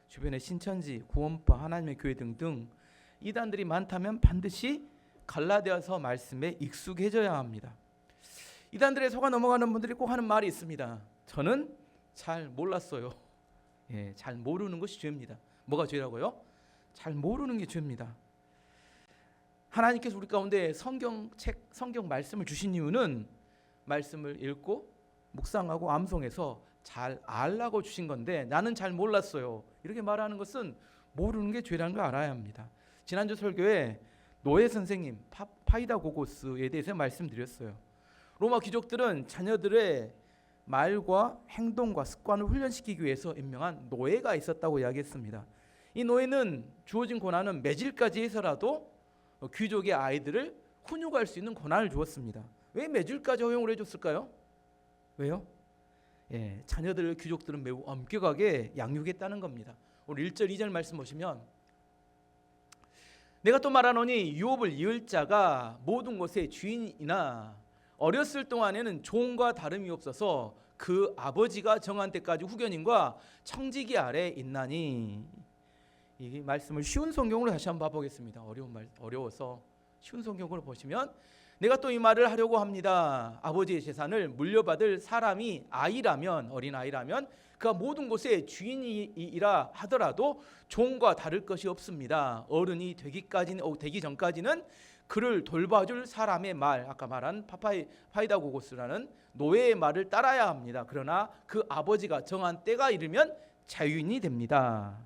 주변에 신천지, 구원파, 하나님의 교회 등등 이단들이 많다면 반드시 갈라디아서 말씀에 익숙해져야 합니다. 이단들에 속아 넘어가는 분들이 꼭 하는 말이 있습니다. 저는 잘 몰랐어요. 잘 모르는 것이 죄입니다. 뭐가 죄라고요? 잘 모르는 게 죄입니다. 하나님께서 우리 가운데 성경 말씀을 주신 이유는 말씀을 읽고 묵상하고 암송해서 잘 알라고 주신 건데 나는 잘 몰랐어요. 이렇게 말하는 것은 모르는 게 죄라는 걸 알아야 합니다. 지난주 설교에 노예 선생님 파이다고고스에 대해서 말씀드렸어요. 로마 귀족들은 자녀들의 말과 행동과 습관을 훈련시키기 위해서 임명한 노예가 있었다고 이야기했습니다. 이 노예는 주어진 권한은 매질까지 해서라도 귀족의 아이들을 훈육할 수 있는 권한을 주었습니다. 왜 매질까지 허용을 해줬을까요? 왜요? 자녀들을 귀족들은 매우 엄격하게 양육했다는 겁니다. 오늘 1절 2절 말씀 보시면 내가 또 말하노니 유업을 이을 자가 모든 것의 주인이나 어렸을 동안에는 종과 다름이 없어서 그 아버지가 정한 때까지 후견인과 청지기 아래 있나니. 이 말씀을 쉬운 성경으로 다시 한번 봐보겠습니다. 어려워서 쉬운 성경으로 보시면 내가 또 이 말을 하려고 합니다. 아버지의 재산을 물려받을 사람이 아이라면, 어린아이라면 그가 모든 것의 주인이라 하더라도 종과 다를 것이 없습니다. 어른이 되기 전까지는 그를 돌봐줄 사람의 말, 아까 말한 파이다고고스라는 노예의 말을 따라야 합니다. 그러나 그 아버지가 정한 때가 이르면 자유인이 됩니다.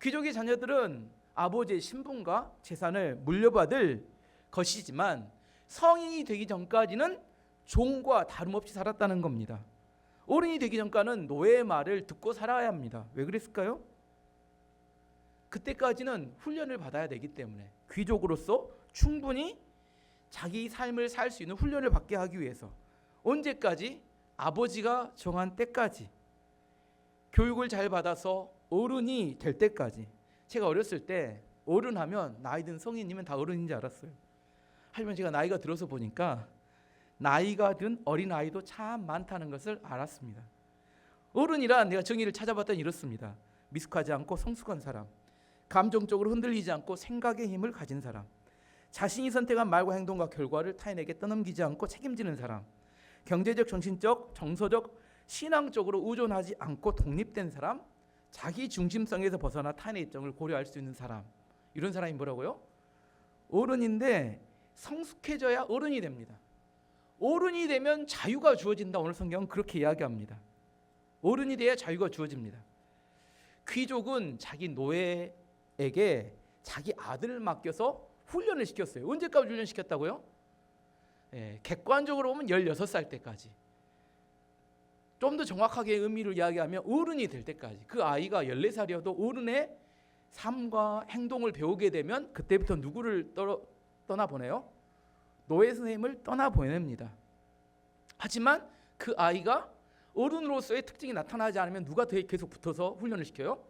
귀족의 자녀들은 아버지의 신분과 재산을 물려받을 것이지만 성인이 되기 전까지는 종과 다름없이 살았다는 겁니다. 어른이 되기 전까지는 노예의 말을 듣고 살아야 합니다. 왜 그랬을까요? 그때까지는 훈련을 받아야 되기 때문에 귀족으로서 충분히 자기 삶을 살 수 있는 훈련을 받게 하기 위해서 언제까지? 아버지가 정한 때까지 교육을 잘 받아서 어른이 될 때까지. 제가 어렸을 때 어른하면 나이 든 성인이면 다 어른인 줄 알았어요. 하지만 제가 나이가 들어서 보니까 나이가 든 어린아이도 참 많다는 것을 알았습니다. 어른이란 내가 정의를 찾아봤더니 이렇습니다. 미숙하지 않고 성숙한 사람, 감정적으로 흔들리지 않고 생각의 힘을 가진 사람, 자신이 선택한 말과 행동과 결과를 타인에게 떠넘기지 않고 책임지는 사람, 경제적, 정신적, 정서적, 신앙적으로 의존하지 않고 독립된 사람, 자기 중심성에서 벗어나 타인의 입장을 고려할 수 있는 사람. 이런 사람이 뭐라고요? 어른인데 성숙해져야 어른이 됩니다. 어른이 되면 자유가 주어진다. 오늘 성경은 그렇게 이야기합니다. 어른이 돼야 자유가 주어집니다. 귀족은 자기 노예에게 자기 아들을 맡겨서 훈련을 시켰어요. 언제까지 훈련시켰다고요? 객관적으로 보면 16살 때까지. 좀 더 정확하게 의미를 이야기하면 어른이 될 때까지. 그 아이가 14살이어도 어른의 삶과 행동을 배우게 되면 그때부터 누구를 떠나보내요? 노예 선생님을 떠나보냅니다. 하지만 그 아이가 어른으로서의 특징이 나타나지 않으면 누가 계속 붙어서 훈련을 시켜요?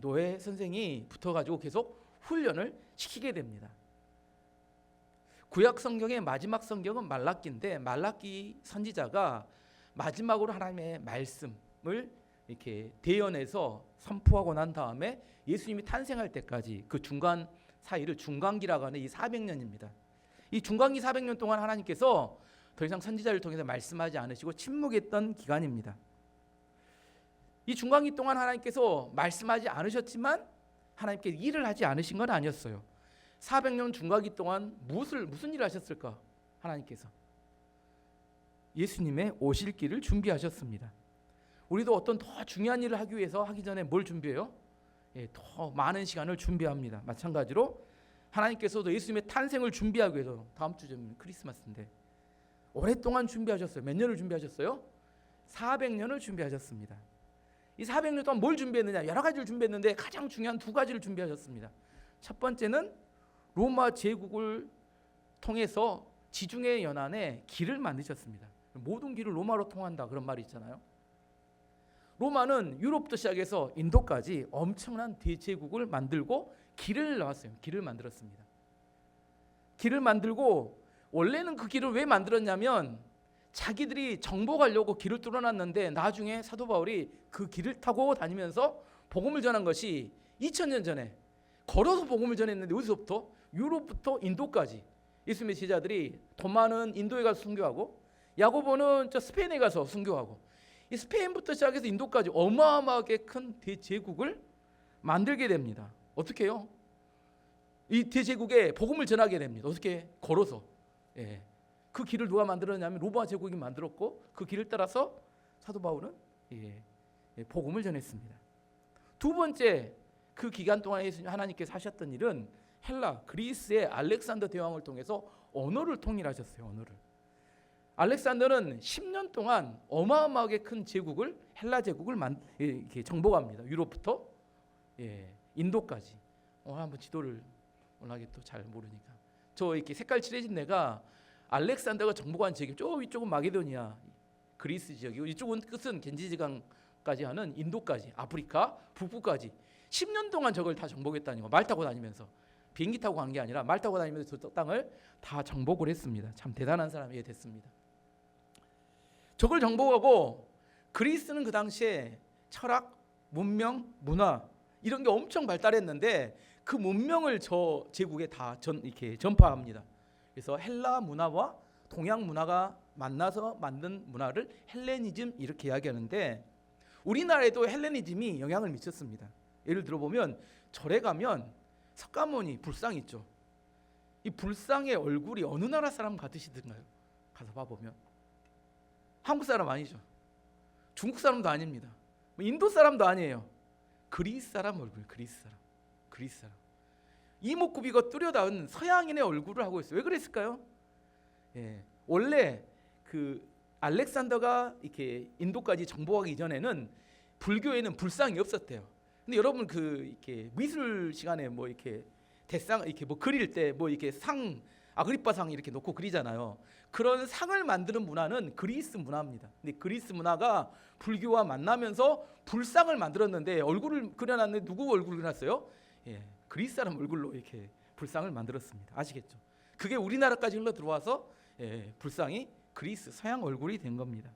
노예 선생이 붙어가지고 계속 훈련을 시키게 됩니다. 구약 성경의 마지막 성경은 말라기인데 말라기 선지자가 마지막으로 하나님의 말씀을 이렇게 대연해서 선포하고 난 다음에 예수님이 탄생할 때까지 그 중간 사이를 중간기라고 하는 이 400년입니다. 이 중간기 400년 동안 하나님께서 더 이상 선지자를 통해서 말씀하지 않으시고 침묵했던 기간입니다. 이 중간기 동안 하나님께서 말씀하지 않으셨지만 하나님께 일을 하지 않으신 건 아니었어요. 400년 중간기 동안 무슨 일을 하셨을까? 하나님께서 예수님의 오실 길을 준비하셨습니다. 우리도 어떤 더 중요한 일을 하기 위해서 하기 전에 뭘 준비해요? 더 많은 시간을 준비합니다. 마찬가지로 하나님께서도 예수님의 탄생을 준비하기 위해서 다음 주면 크리스마스인데 오랫동안 준비하셨어요. 몇 년을 준비하셨어요? 400년을 준비하셨습니다. 이 400년 동안 뭘 준비했느냐? 여러 가지를 준비했는데 가장 중요한 두 가지를 준비하셨습니다. 첫 번째는 로마 제국을 통해서 지중해 연안에 길을 만드셨습니다. 모든 길을 로마로 통한다 그런 말이 있잖아요. 로마는 유럽부터 시작해서 인도까지 엄청난 대제국을 만들고 길을 나왔어요. 길을 만들었습니다. 길을 만들고 원래는 그 길을 왜 만들었냐면 자기들이 정복하려고 길을 뚫어놨는데 나중에 사도 바울이 그 길을 타고 다니면서 복음을 전한 것이 2000년 전에 걸어서 복음을 전했는데 어디서부터? 유럽부터 인도까지 예수님의 제자들이 돈 많은 인도에 가서 순교하고 야고보는 저 스페인에 가서 순교하고 이 스페인부터 시작해서 인도까지 어마어마하게 큰 대제국을 만들게 됩니다. 어떻게 해요? 이 대제국에 복음을 전하게 됩니다. 어떻게? 걸어서. 예. 그 길을 누가 만들었냐면 로마 제국이 만들었고 그 길을 따라서 사도 바울은 복음을 전했습니다. 두 번째 그 기간 동안 하나님께서 하셨던 일은 헬라, 그리스의 알렉산더 대왕을 통해서 언어를 통일하셨어요. 언어를. 알렉산더는 10년 동안 어마어마하게 큰 제국을 헬라 제국을 이렇게 정복합니다. 유럽부터 인도까지. 한번 지도를 워낙에 또 잘 모르니까 저 이렇게 색깔 칠해진 데가 알렉산더가 정복한 지역이 저 위쪽은 마게도니아 그리스 지역이고 이쪽은 끝은 겐지지강까지 하는 인도까지 아프리카 북부까지 10년 동안 저걸 다 정복했다는 거. 말 타고 다니면서 비행기 타고 간 게 아니라 말 타고 다니면서 저 땅을 다 정복을 했습니다. 참 대단한 사람이 됐습니다. 저걸 정복하고 그리스는 그 당시에 철학, 문명, 문화 이런 게 엄청 발달했는데 그 문명을 저 제국에 다 이렇게 전파합니다. 그래서 헬라 문화와 동양 문화가 만나서 만든 문화를 헬레니즘 이렇게 이야기하는데 우리나라에도 헬레니즘이 영향을 미쳤습니다. 예를 들어보면 절에 가면 석가모니 불상 있죠. 이 불상의 얼굴이 어느 나라 사람 같으시던가요? 가서 봐보면 한국 사람 아니죠. 중국 사람도 아닙니다. 인도 사람도 아니에요. 그리스 사람 얼굴, 그리스 사람. 이목구비가 뚜렷한 서양인의 얼굴을 하고 있어요. 왜 그랬을까요? 원래 그 알렉산더가 이렇게 인도까지 정복하기 전에는 불교에는 불상이 없었대요. 근데 여러분 그 이렇게 미술 시간에 뭐 이렇게 대상 이렇게 뭐 그릴 때 뭐 이렇게 상 아그리빠상 이렇게 놓고 그리잖아요. 그런 상을 만드는 문화는 그리스 문화입니다. 근데 그리스 문화가 불교와 만나면서 불상을 만들었는데 얼굴을 그려놨는데 누구 얼굴을 그려놨어요? 그리스 사람 얼굴로 이렇게 불상을 만들었습니다. 아시겠죠? 그게 우리나라까지 흘러 들어와서 불상이 그리스 서양 얼굴이 된 겁니다.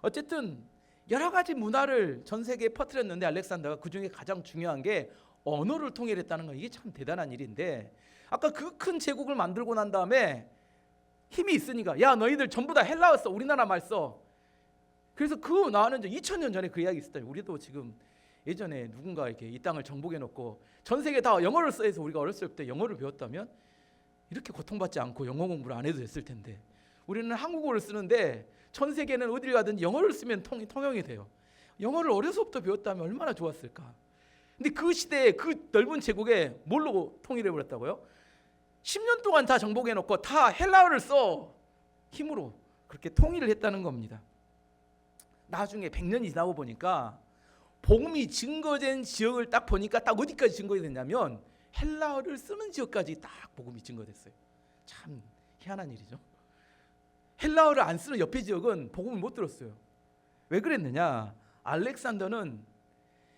어쨌든 여러 가지 문화를 전 세계에 퍼뜨렸는데 알렉산더가 그 중에 가장 중요한 게 언어를 통일했다는 거. 이게 참 대단한 일인데 아까 그 큰 제국을 만들고 난 다음에 힘이 있으니까 야 너희들 전부 다 헬라어 써. 우리나라 말 써. 그래서 그 나는 이제 2000년 전에 그 이야기 있었다. 우리도 지금 예전에 누군가 이렇게 이 땅을 정복해 놓고 전 세계 다 영어를 써서 우리가 어렸을 때 영어를 배웠다면 이렇게 고통받지 않고 영어 공부를 안 해도 됐을 텐데 우리는 한국어를 쓰는데 전 세계는 어딜 가든 영어를 쓰면 통용이 돼요. 영어를 어려서부터 배웠다면 얼마나 좋았을까. 근데 그 시대에 그 넓은 제국에 뭘로 통일해 버렸다고요? 10년 동안 다 정복해 놓고 다 헬라어를 써. 힘으로 그렇게 통일을 했다는 겁니다. 나중에 100년이 지나고 보니까 복음이 증거된 지역을 딱 보니까 딱 어디까지 증거가 됐냐면 헬라어를 쓰는 지역까지 딱 복음이 증거됐어요. 참 희한한 일이죠. 헬라어를 안 쓰는 옆에 지역은 복음을 못 들었어요. 왜 그랬느냐? 알렉산더는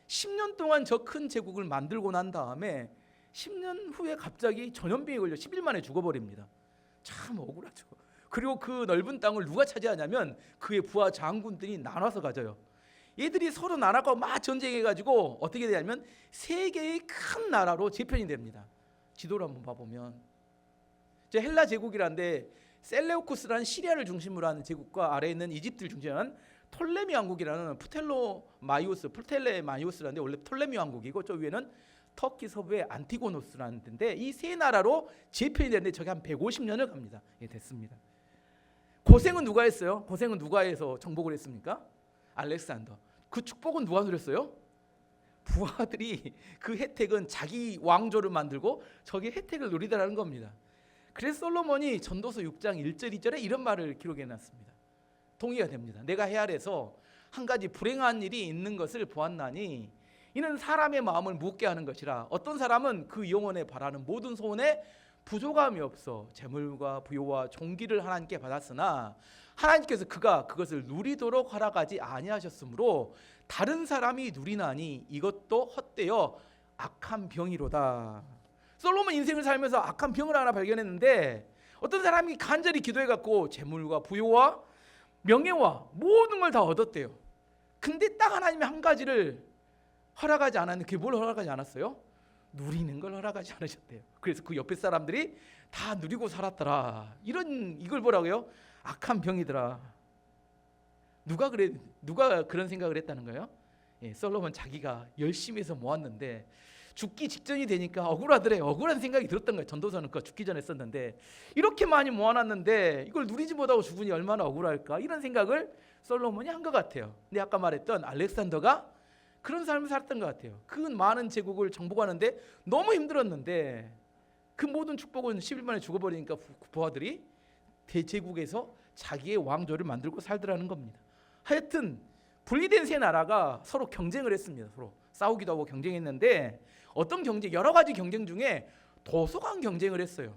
10년 동안 저 큰 제국을 만들고 난 다음에 10년 후에 갑자기 전염병에 걸려 10일 만에 죽어버립니다. 참 억울하죠. 그리고 그 넓은 땅을 누가 차지하냐면 그의 부하 장군들이 나눠서 가져요. 얘들이 서로 나눠서 막 전쟁해가지고 어떻게 되냐면 세 개의 큰 나라로 재편이 됩니다. 지도를 한번 봐보면 헬라 제국이란데 셀레우쿠스라는 시리아를 중심으로 하는 제국과 아래에 있는 이집트를 중심으로 하는 톨레미 왕국이라는 프텔레마이오스라는데 원래 톨레미 왕국이고 저 위에는 터키 서부의 안티고노스라는 데인데 이 세 나라로 재편이 되는데 저게 한 150년을 갑니다. 됐습니다. 고생은 누가 했어요? 고생은 누가 해서 정복을 했습니까? 알렉산더. 그 축복은 누가 누렸어요? 부하들이 그 혜택은 자기 왕조를 만들고 저기 혜택을 누리더라는 겁니다. 그래서 솔로몬이 전도서 6장 1절 2절에 이런 말을 기록해 놨습니다. 동의가 됩니다. 내가 헤아려서 한 가지 불행한 일이 있는 것을 보았나니 이는 사람의 마음을 묻게 하는 것이라. 어떤 사람은 그 영혼에 바라는 모든 소원에 부족함이 없어 재물과 부요와 종기를 하나님께 받았으나 하나님께서 그가 그것을 누리도록 허락하지 아니하셨으므로 다른 사람이 누리나니 이것도 헛되어 악한 병이로다. 솔로몬 인생을 살면서 악한 병을 하나 발견했는데 어떤 사람이 간절히 기도해갖고 재물과 부요와 명예와 모든 걸 다 얻었대요. 근데 딱 하나님이 한 가지를 허락하지 않았는데 그게 뭘 허락하지 않았어요? 누리는 걸 허락하지 않으셨대요. 그래서 그 옆에 사람들이 다 누리고 살았더라. 이걸 뭐라고요? 악한 병이더라. 누가 그런 생각을 했다는 거예요? 솔로몬 자기가 열심히 해서 모았는데 죽기 직전이 되니까 억울하더래. 억울한 생각이 들었던 거예요. 전도서는 그거 죽기 전에 썼는데 이렇게 많이 모아놨는데 이걸 누리지 못하고 죽으니 얼마나 억울할까, 이런 생각을 솔로몬이 한 것 같아요. 근데 아까 말했던 알렉산더가 그런 삶을 살았던 것 같아요. 그 많은 제국을 정복하는데 너무 힘들었는데 그 모든 축복은 10일 만에 죽어버리니까 부하들이 대제국에서 자기의 왕조를 만들고 살더라는 겁니다. 하여튼 분리된 세 나라가 서로 경쟁을 했습니다. 서로 싸우기도 하고 경쟁했는데 어떤 경쟁, 여러 가지 경쟁 중에 도서관 경쟁을 했어요.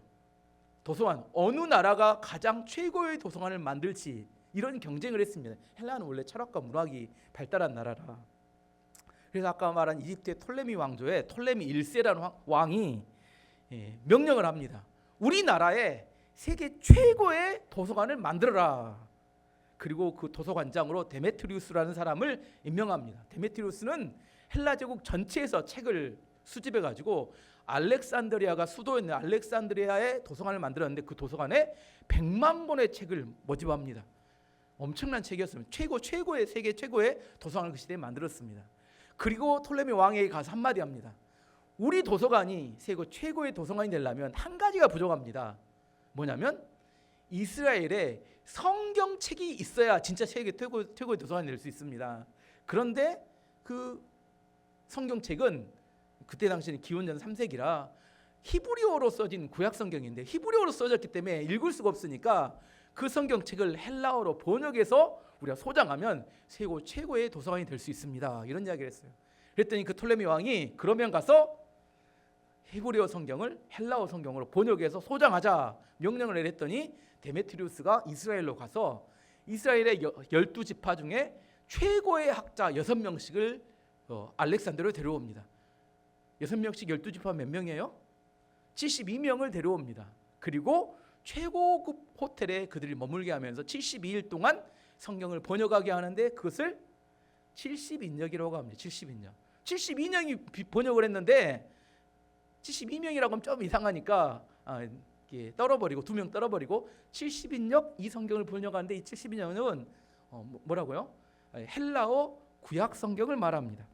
도서관, 어느 나라가 가장 최고의 도서관을 만들지, 이런 경쟁을 했습니다. 헬라는 원래 철학과 문학이 발달한 나라라. 그래서 아까 말한 이집트의 톨레미 왕조의 톨레미 1세라는 왕이 명령을 합니다. 우리나라에 세계 최고의 도서관을 만들어라. 그리고 그 도서관장으로 데메트리우스라는 사람을 임명합니다. 데메트리우스는 헬라 제국 전체에서 책을 수집해 가지고 알렉산드리아가 수도였는 알렉산드리아의 도서관을 만들었는데 그 도서관에 100만 권의 책을 모집합니다. 엄청난 책이었습니다. 최고의 세계 최고의 도서관을 그 시대에 만들었습니다. 그리고 톨레미 왕에게 가서 한마디 합니다. 우리 도서관이 세계 최고의 도서관이 되려면 한 가지가 부족합니다. 뭐냐면 이스라엘에 성경책이 있어야 진짜 세계 최고의 도서관이 될 수 있습니다. 그런데 그 성경책은 그때 당시에는 기원전 3세기라 히브리어로 써진 구약 성경인데 히브리어로 써졌기 때문에 읽을 수가 없으니까 그 성경책을 헬라어로 번역해서 우리가 소장하면 세계 최고의 도서관이 될 수 있습니다. 이런 이야기를 했어요. 그랬더니 그 톨레미 왕이 그러면 가서 히브리어 성경을 헬라어 성경으로 번역해서 소장하자 명령을 내렸더니 데메트리우스가 이스라엘로 가서 이스라엘의 12지파 중에 최고의 학자 6명씩을 알렉산드로에 데려옵니다. 6명씩 12지파 몇 명이에요? 72명을 데려옵니다. 그리고 최고급 호텔에 그들이 머물게 하면서 72일 동안 성경을 번역하게 하는데 그것을 70인역이라고 합니다. 70인역. 72명이 번역을 했는데 72명이라고 하면 좀 이상하니까 떨어버리고 2명 떨어버리고 70인역 이 성경을 번역하는데 이 70인역은 뭐라고요? 헬라어 구약 성경을 말합니다.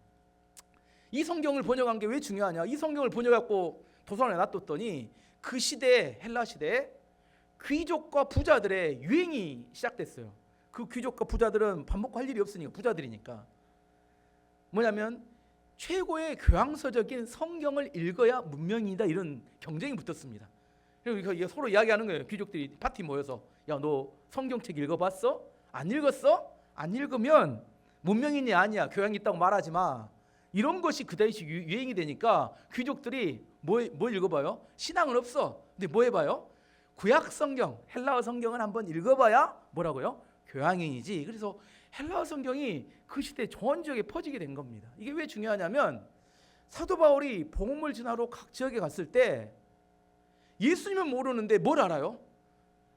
이 성경을 번역한 게 왜 중요하냐? 이 성경을 번역하고 도서관에 놔뒀더니 그 시대에 헬라 시대에 귀족과 부자들의 유행이 시작됐어요. 그 귀족과 부자들은 밥 먹고 할 일이 없으니까 부자들이니까 뭐냐면 최고의 교양서적인 성경을 읽어야 문명이다, 이런 경쟁이 붙었습니다. 그리고 서로 이야기하는 거예요. 귀족들이 파티 모여서 야, 너 성경책 읽어봤어? 안 읽었어? 안 읽으면 문명인이 아니야. 교양 있다고 말하지 마. 이런 것이 그 당시 유행이 되니까 귀족들이 뭐 읽어봐요? 신앙은 없어. 근데 뭐 해봐요? 구약 성경, 헬라어 성경은 한번 읽어봐야 뭐라고요? 교양인이지. 그래서 헬라어 성경이 그 시대 전 지역에 퍼지게 된 겁니다. 이게 왜 중요하냐면 사도 바울이 복음을 전하러 각 지역에 갔을 때 예수님은 모르는데 뭘 알아요?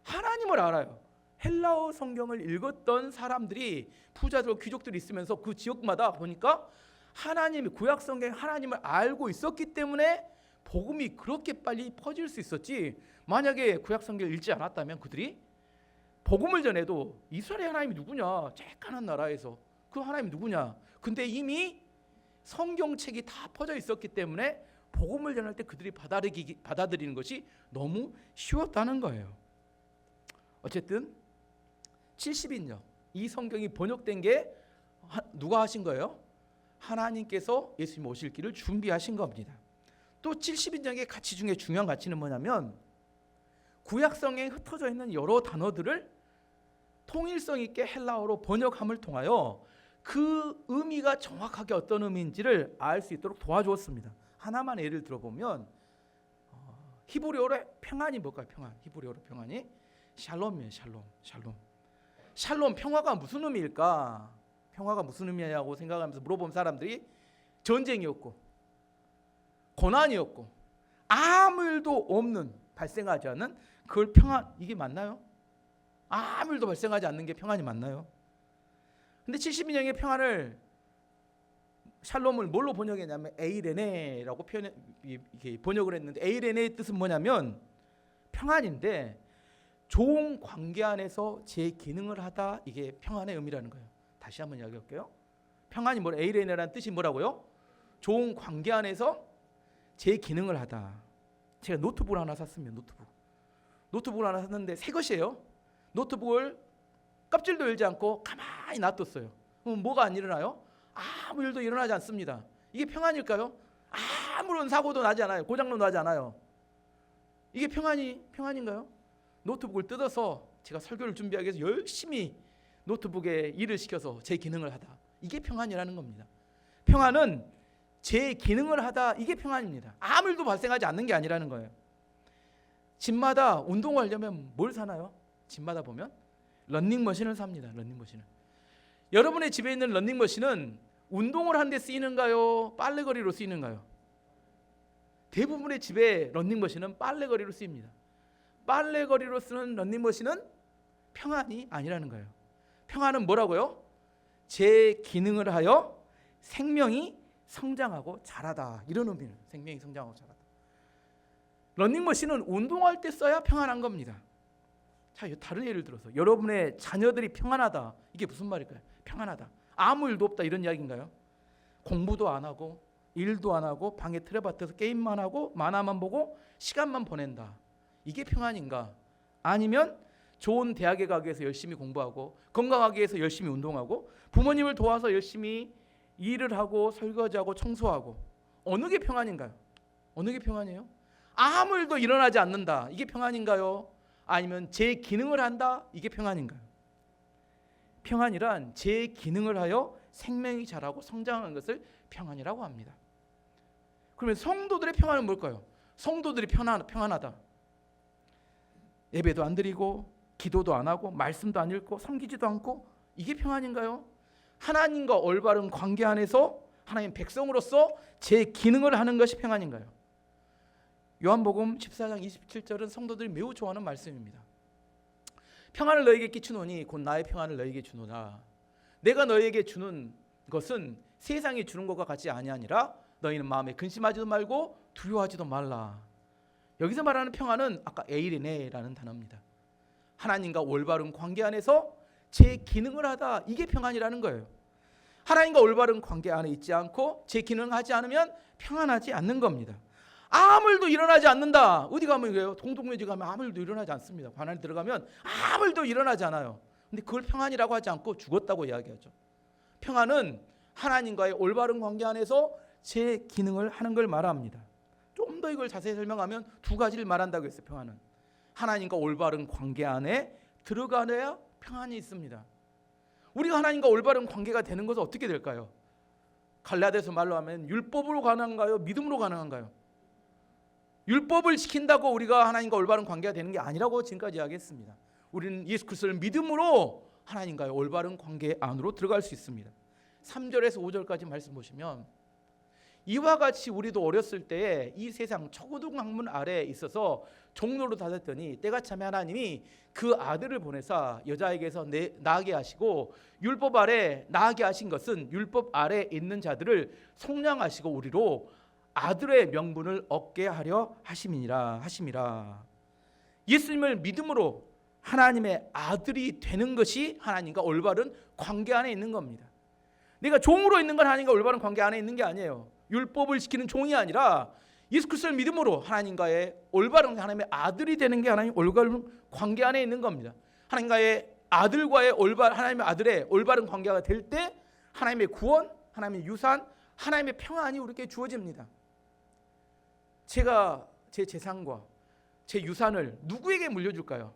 하나님을 알아요. 헬라어 성경을 읽었던 사람들이 부자들, 귀족들이 있으면서 그 지역마다 보니까 하나님이 구약 성경 하나님을 알고 있었기 때문에 복음이 그렇게 빨리 퍼질 수 있었지. 만약에 구약 성경을 읽지 않았다면 그들이 복음을 전해도 이스라엘 하나님이 누구냐? 쬐깐한 나라에서 그 하나님이 누구냐? 근데 이미 성경책이 다 퍼져 있었기 때문에 복음을 전할 때 그들이 받아들이는 것이 너무 쉬웠다는 거예요. 어쨌든 70인역 이 성경이 번역된 게 누가 하신 거예요? 하나님께서 예수님 오실 길을 준비하신 겁니다. 또 70인역의 가치 중에 중요한 가치는 뭐냐면 구약 성경에 흩어져 있는 여러 단어들을 통일성 있게 헬라어로 번역함을 통하여 그 의미가 정확하게 어떤 의미인지를 알 수 있도록 도와주었습니다. 하나만 예를 들어보면 히브리어로 평안이 뭘까요? 평안. 히브리어로 평안이 샬롬이에요. 샬롬 평화가 무슨 의미일까? 평화가 무슨 의미냐고 생각하면서 물어본 사람들이 전쟁이었고 고난이었고 아무 일도 없는, 발생하지 않는 그걸 평안, 이게 맞나요? 아무 일도 발생하지 않는 게 평안이 맞나요? 근데 70인역의 평안을 샬롬을 뭘로 번역했냐면 에이레네라고 번역을 했는데, 에이레네의 뜻은 뭐냐면 평안인데 좋은 관계 안에서 제 기능을 하다, 이게 평안의 의미라는 거예요. 다시 한번 이야기할게요. 평안이 뭐, 에이레네라는 뜻이 뭐라고요? 좋은 관계 안에서 제 기능을 하다. 제가 노트북을 하나 샀습니다. 노트북을 하나 샀는데 새 것이에요. 노트북을 껍질도 열지 않고 가만히 놔뒀어요. 그럼 뭐가 안 일어나요? 아무 일도 일어나지 않습니다. 이게 평안일까요? 아무런 사고도 나지 않아요. 고장도 나지 않아요. 이게 평안인가요? 노트북을 뜯어서 제가 설교를 준비하기 위해서 열심히 노트북에 일을 시켜서 제 기능을 하다. 이게 평안이라는 겁니다. 평안은 제 기능을 하다, 이게 평안입니다. 아무 일도 발생하지 않는 게 아니라는 거예요. 집마다 운동하려면 뭘 사나요? 집마다 보면 러닝머신을 삽니다. 러닝머신을. 여러분의 집에 있는 러닝머신은 운동을 하는 데 쓰이는가요? 빨래거리로 쓰이는가요? 대부분의 집에 러닝머신은 빨래거리로 쓰입니다. 빨래거리로 쓰는 러닝머신은 평안이 아니라는 거예요. 평안은 뭐라고요? 제 기능을 하여 생명이 성장하고 자라다, 이런 의미는 생명이 성장하고 자라다. 러닝머신은 운동할 때 써야 평안한 겁니다. 자, 다른 예를 들어서 여러분의 자녀들이 평안하다, 이게 무슨 말일까요? 평안하다, 아무 일도 없다, 이런 이야기인가요? 공부도 안 하고 일도 안 하고 방에 틀에박혀서 게임만 하고 만화만 보고 시간만 보낸다, 이게 평안인가? 아니면 좋은 대학에 가기 위해서 열심히 공부하고 건강하기 위해서 열심히 운동하고 부모님을 도와서 열심히 일을 하고 설거지하고 청소하고, 어느 게 평안인가요? 어느 게 평안이에요? 아무 일도 일어나지 않는다, 이게 평안인가요? 아니면 제 기능을 한다, 이게 평안인가요? 평안이란 제 기능을 하여 생명이 자라고 성장하는 것을 평안이라고 합니다. 그러면 성도들의 평안은 뭘까요? 성도들이 평안하다, 예배도 안 드리고 기도도 안 하고 말씀도 안 읽고 섬기지도 않고, 이게 평안인가요? 하나님과 올바른 관계 안에서 하나님 백성으로서 제 기능을 하는 것이 평안인가요? 요한복음 14장 27절은 성도들이 매우 좋아하는 말씀입니다. 평안을 너에게 끼치노니 곧 나의 평안을 너에게 주노라. 내가 너에게 주는 것은 세상이 주는 것과 같이 아니하니라. 너희는 마음에 근심하지도 말고 두려워하지도 말라. 여기서 말하는 평안은 아까 에이레네라는 단어입니다. 하나님과 올바른 관계 안에서 제 기능을 하다, 이게 평안이라는 거예요. 하나님과 올바른 관계 안에 있지 않고 제 기능을 하지 않으면 평안하지 않는 겁니다. 아무 일도 일어나지 않는다, 어디 가면 그래요? 동독묘지 가면 아무 일도 일어나지 않습니다. 관 안에 들어가면 아무 일도 일어나지 않아요. 근데 그걸 평안이라고 하지 않고 죽었다고 이야기하죠. 평안은 하나님과의 올바른 관계 안에서 제 기능을 하는 걸 말합니다. 좀 더 이걸 자세히 설명하면 두 가지를 말한다고 했어요. 평안은 하나님과 올바른 관계 안에 들어가야 평안이 있습니다. 우리가 하나님과 올바른 관계가 되는 것은 어떻게 될까요? 갈라디아서 말로 하면 율법으로 가능한가요? 믿음으로 가능한가요? 율법을 지킨다고 우리가 하나님과 올바른 관계가 되는 게 아니라고 지금까지 이야기했습니다. 우리는 예수 그리스도를 믿음으로 하나님과의 올바른 관계 안으로 들어갈 수 있습니다. 3절에서 5절까지 말씀 보시면, 이와 같이 우리도 어렸을 때에 이 세상 초고등 학문 아래에 있어서 종로로 다녔더니 때가 차면 하나님이 그 아들을 보내사 여자에게서 나게 하시고, 율법 아래 나게 하신 것은 율법 아래 있는 자들을 속량하시고 우리로 아들의 명분을 얻게 하려 하심이라. 예수님을 믿음으로 하나님의 아들이 되는 것이 하나님과 올바른 관계 안에 있는 겁니다. 내가 종으로 있는 건 하나님과 올바른 관계 안에 있는 게 아니에요. 율법을 지키는 종이 아니라 예수 그리스도를 믿음으로 하나님과의 올바른, 하나님의 아들이 되는 게 하나님 올바른 관계 안에 있는 겁니다. 하나님과의 아들과의 하나님의 아들의 올바른 관계가 될 때 하나님의 구원, 하나님의 유산, 하나님의 평안이 우리에게 주어집니다. 제가 제 재산과 제 유산을 누구에게 물려줄까요?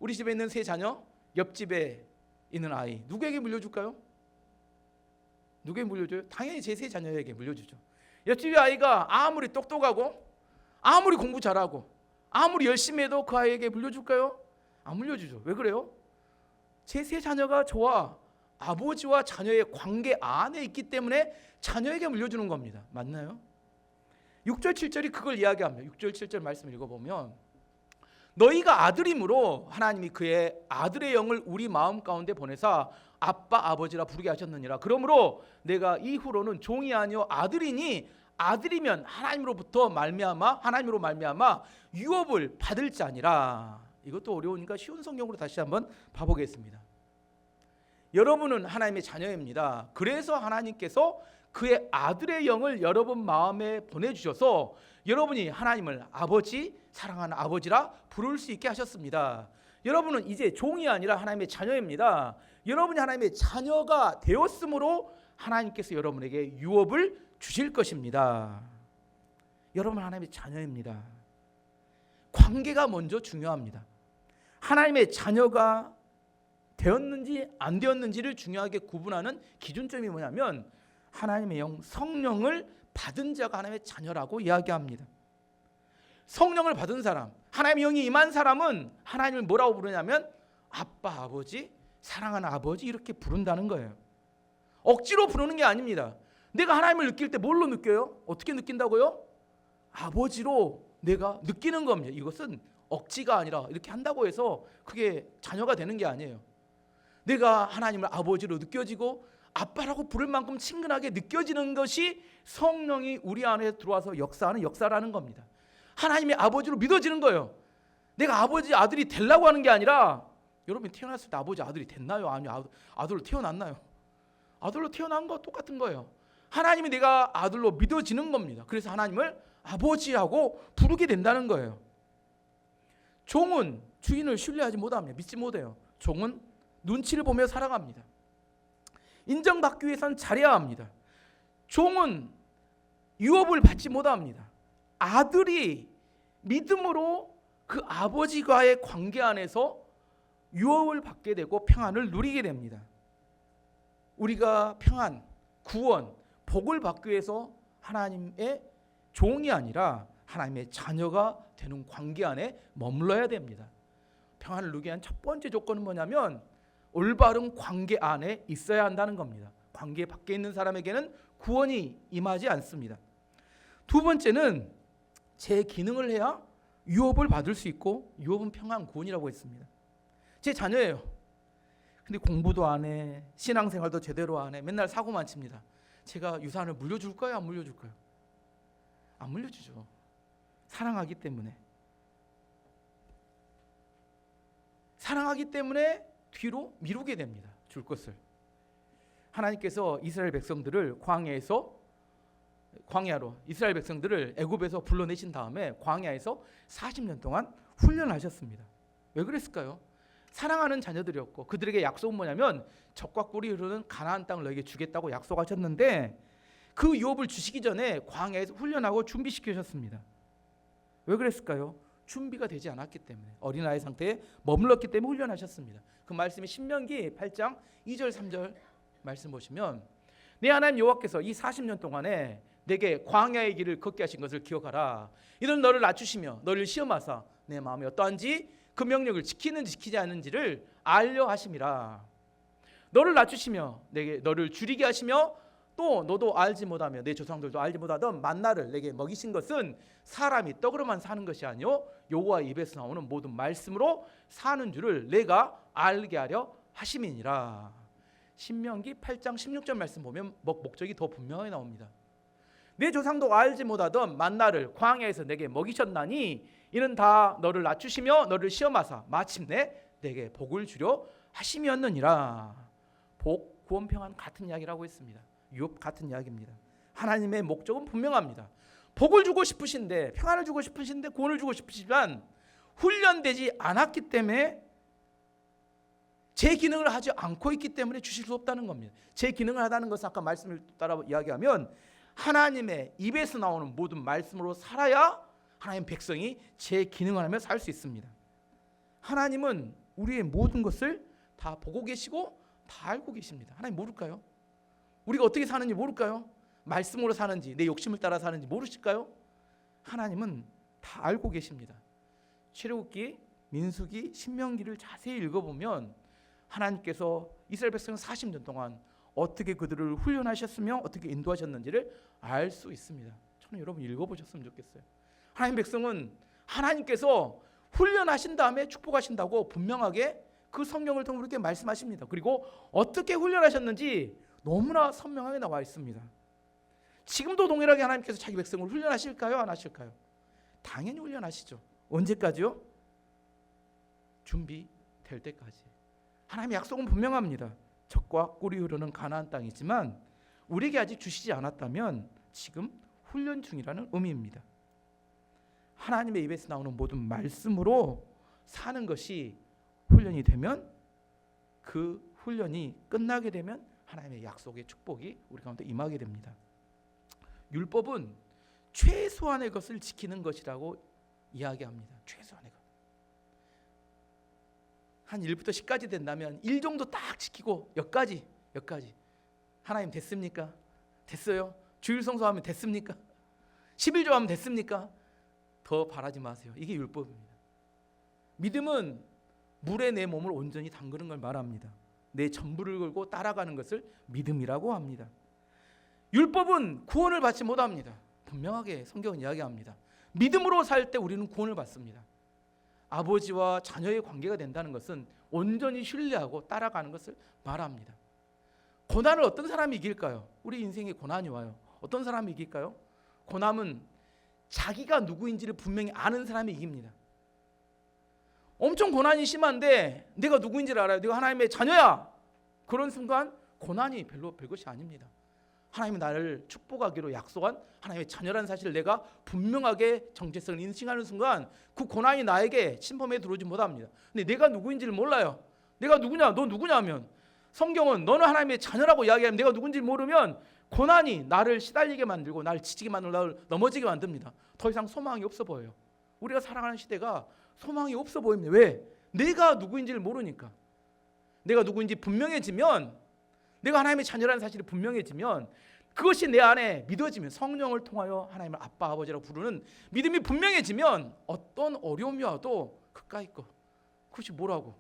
우리 집에 있는 세 자녀, 옆집에 있는 아이, 누구에게 물려줄까요? 누구에게 물려줘요? 당연히 제 세 자녀에게 물려주죠. 옆집의 아이가 아무리 똑똑하고 아무리 공부 잘하고 아무리 열심히 해도 그 아이에게 물려줄까요? 안 물려주죠. 왜 그래요? 제 세 자녀가 저와 아버지와 자녀의 관계 안에 있기 때문에 자녀에게 물려주는 겁니다. 맞나요? 6절 7절이 그걸 이야기합니다. 6절 7절 말씀을 읽어보면, 너희가 아들이므로 하나님이 그의 아들의 영을 우리 마음 가운데 보내사 아빠 아버지라 부르게 하셨느니라. 그러므로 내가 이후로는 종이 아니요 아들이니 아들이면 하나님으로 말미암아 유업을 받을 자니라. 이것도 어려우니까 쉬운 성경으로 다시 한번 봐보겠습니다. 여러분은 하나님의 자녀입니다. 그래서 하나님께서 그의 아들의 영을 여러분 마음에 보내주셔서 여러분이 하나님을 아버지, 사랑하는 아버지라 부를 수 있게 하셨습니다. 여러분은 이제 종이 아니라 하나님의 자녀입니다. 여러분이 하나님의 자녀가 되었으므로 하나님께서 여러분에게 유업을 주실 것입니다. 여러분 하나님의 자녀입니다. 관계가 먼저 중요합니다. 하나님의 자녀가 되었는지 안 되었는지를 중요하게 구분하는 기준점이 뭐냐면 하나님의 영 성령을 받은 자가 하나님의 자녀라고 이야기합니다. 성령을 받은 사람, 하나님의 영이 임한 사람은 하나님을 뭐라고 부르냐면 아빠, 아버지, 사랑하는 아버지 이렇게 부른다는 거예요. 억지로 부르는 게 아닙니다. 내가 하나님을 느낄 때 뭘로 느껴요? 어떻게 느낀다고요? 아버지로 내가 느끼는 겁니다. 이것은 억지가 아니라 이렇게 한다고 해서 그게 자녀가 되는 게 아니에요. 내가 하나님을 아버지로 느껴지고 아빠라고 부를 만큼 친근하게 느껴지는 것이 성령이 우리 안에 들어와서 역사하는 역사라는 겁니다. 하나님의 아버지로 믿어지는 거예요. 내가 아버지 아들이 되려고 하는 게 아니라 여러분이 태어났을 때 아버지 아들이 됐나요? 아니요, 아들로 태어났나요? 아들로 태어난 거 똑같은 거예요. 하나님이 내가 아들로 믿어지는 겁니다. 그래서 하나님을 아버지라고 부르게 된다는 거예요. 종은 주인을 신뢰하지 못합니다. 믿지 못해요. 종은 눈치를 보며 살아갑니다. 인정받기 위해서는 잘해야 합니다. 종은 유업을 받지 못합니다. 아들이 믿음으로 그 아버지와의 관계 안에서 유업을 받게 되고 평안을 누리게 됩니다. 우리가 평안, 구원, 복을 받기 위해서 하나님의 종이 아니라 하나님의 자녀가 되는 관계 안에 머물러야 됩니다. 평안을 누리기 위한 첫 번째 조건은 뭐냐면 올바른 관계 안에 있어야 한다는 겁니다. 관계 밖에 있는 사람에게는 구원이 임하지 않습니다. 두 번째는 제 기능을 해야 유업을 받을 수 있고 유업은 평안 구원이라고 했습니다. 제 자녀예요. 근데 공부도 안 해, 신앙생활도 제대로 안 해, 맨날 사고만 칩니다. 제가 유산을 물려줄 거예요, 안 물려줄 거예요? 안 물려주죠. 사랑하기 때문에. 사랑하기 때문에 뒤로 미루게 됩니다. 줄 것을. 하나님께서 이스라엘 백성들을 광야로 이스라엘 백성들을 애굽에서 불러내신 다음에 광야에서 40년 동안 훈련하셨습니다. 왜 그랬을까요? 사랑하는 자녀들이었고 그들에게 약속은 뭐냐면 젖과 꿀이 흐르는 가나안 땅을 너에게 주겠다고 약속하셨는데 그 유업을 주시기 전에 광야에서 훈련하고 준비시키셨습니다. 왜 그랬을까요? 준비가 되지 않았기 때문에 어린아이 상태에 머물렀기 때문에 훈련하셨습니다. 그 말씀이 신명기 8장 2절 3절 말씀 보시면 내 하나님 여호와께서 이 40년 동안에 내게 광야의 길을 걷게 하신 것을 기억하라. 이는 너를 낮추시며 너를 시험하사 내 마음이 어떠한지 그 명령을 지키는지 지키지 않는지를 알려 하심이라. 너를 낮추시며 내게 너를 줄이게 하시며 또 너도 알지 못하며 내 조상들도 알지 못하던 만나를 내게 먹이신 것은 사람이 떡으로만 사는 것이 아니요 여호와 입에서 나오는 모든 말씀으로 사는 줄을 내가 알게 하려 하심이니라. 신명기 8장 16절 말씀 보면 목적이 더 분명하게 나옵니다. 내 조상도 알지 못하던 만나를 광야에서 내게 먹이셨나니 이는 다 너를 낮추시며 너를 시험하사 마침내 내게 복을 주려 하심이었느니라. 복, 구원, 평안 같은 이야기라고 했습니다. 유업 같은 이야기입니다. 하나님의 목적은 분명합니다. 복을 주고 싶으신데 평안을 주고 싶으신데 구원을 주고 싶으시지만 훈련되지 않았기 때문에 제 기능을 하지 않고 있기 때문에 주실 수 없다는 겁니다. 제 기능을 하다는 것은 아까 말씀을 따라 이야기하면 하나님의 입에서 나오는 모든 말씀으로 살아야 하나님 백성이 제 기능을 하며 살 수 있습니다. 하나님은 우리의 모든 것을 다 보고 계시고 다 알고 계십니다. 하나님 모를까요? 우리가 어떻게 사는지 모를까요? 말씀으로 사는지 내 욕심을 따라 사는지 모르실까요? 하나님은 다 알고 계십니다. 출애굽기, 민수기, 신명기를 자세히 읽어보면 하나님께서 이스라엘 백성 40년 동안 어떻게 그들을 훈련하셨으며 어떻게 인도하셨는지를 알 수 있습니다. 저는 여러분 읽어보셨으면 좋겠어요. 하나님 백성은 하나님께서 훈련하신 다음에 축복하신다고 분명하게 그 성경을 통해 우리에게 말씀하십니다. 그리고 어떻게 훈련하셨는지 너무나 선명하게 나와 있습니다. 지금도 동일하게 하나님께서 자기 백성을 훈련하실까요? 안 하실까요? 당연히 훈련하시죠. 언제까지요? 준비될 때까지. 하나님의 약속은 분명합니다. 젖과 꿀이 흐르는 가나안 땅이지만 우리에게 아직 주시지 않았다면 지금 훈련 중이라는 의미입니다. 하나님의 입에서 나오는 모든 말씀으로 사는 것이 훈련이 되면, 그 훈련이 끝나게 되면 하나님의 약속의 축복이 우리 가운데 임하게 됩니다. 율법은 최소한의 것을 지키는 것이라고 이야기합니다. 최소한의 것. 한 1부터 10까지 된다면 1 정도 딱 지키고 여기까지. 하나님 됐습니까? 됐어요? 주일 성수하면 됐습니까? 11조 하면 됐습니까? 더 바라지 마세요. 이게 율법입니다. 믿음은 물에 내 몸을 온전히 담그는 걸 말합니다. 내 전부를 걸고 따라가는 것을 믿음이라고 합니다. 율법은 구원을 받지 못합니다. 분명하게 성경은 이야기합니다. 믿음으로 살 때 우리는 구원을 받습니다. 아버지와 자녀의 관계가 된다는 것은 온전히 신뢰하고 따라가는 것을 말합니다. 고난을 어떤 사람이 이길까요? 우리 인생에 고난이 와요. 어떤 사람이 이길까요? 고난은 자기가 누구인지를 분명히 아는 사람이 이깁니다. 엄청 고난이 심한데 내가 누구인지를 알아요. 내가 하나님의 자녀야. 그런 순간 고난이 별것이 아닙니다. 하나님이 나를 축복하기로 약속한 하나님의 자녀라는 사실을 내가 분명하게 정체성을 인식하는 순간 그 고난이 나에게 침범해 들어오지 못합니다. 근데 내가 누구인지를 몰라요. 내가 누구냐? 너 누구냐 하면 성경은 너는 하나님의 자녀라고 이야기하면 내가 누군지 모르면 고난이 나를 시달리게 만들고 나를 지치게 만들고 나를 넘어지게 만듭니다. 더 이상 소망이 없어 보여요. 우리가 살아가는 시대가 소망이 없어 보입니다. 왜? 내가 누구인지를 모르니까. 내가 누구인지 분명해지면, 내가 하나님의 자녀라는 사실이 분명해지면, 그것이 내 안에 믿어지면, 성령을 통하여 하나님을 아빠 아버지라고 부르는 믿음이 분명해지면 어떤 어려움이 와도 그까이 거 그것이 뭐라고?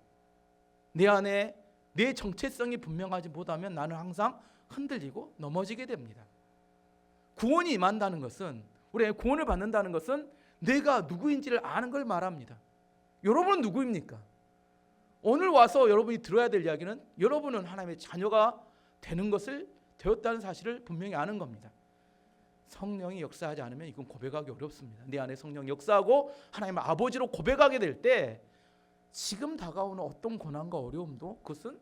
내 안에 내 정체성이 분명하지 못하면 나는 항상 흔들리고 넘어지게 됩니다. 구원이 임한다는 것은, 우리가 구원을 받는다는 것은 내가 누구인지를 아는 걸 말합니다. 여러분은 누구입니까? 오늘 와서 여러분이 들어야 될 이야기는 여러분은 하나님의 자녀가 되는 것을 되었다는 사실을 분명히 아는 겁니다. 성령이 역사하지 않으면 이건 고백하기 어렵습니다. 내 안에 성령이 역사하고 하나님의 아버지로 고백하게 될 때 지금 다가오는 어떤 고난과 어려움도 그것은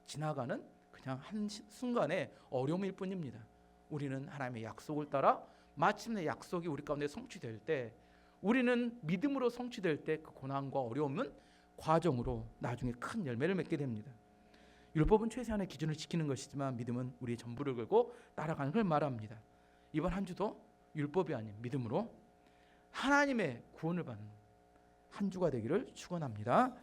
지나가는 그냥 한 순간의 어려움일 뿐입니다. 우리는 하나님의 약속을 따라 마침내 약속이 우리 가운데 성취될 때, 우리는 믿음으로 성취될 때 그 고난과 어려움은 과정으로 나중에 큰 열매를 맺게 됩니다. 율법은 최소한의 기준을 지키는 것이지만 믿음은 우리의 전부를 걸고 따라가는 걸 말합니다. 이번 한 주도 율법이 아닌 믿음으로 하나님의 구원을 받는 한 주가 되기를 축원합니다.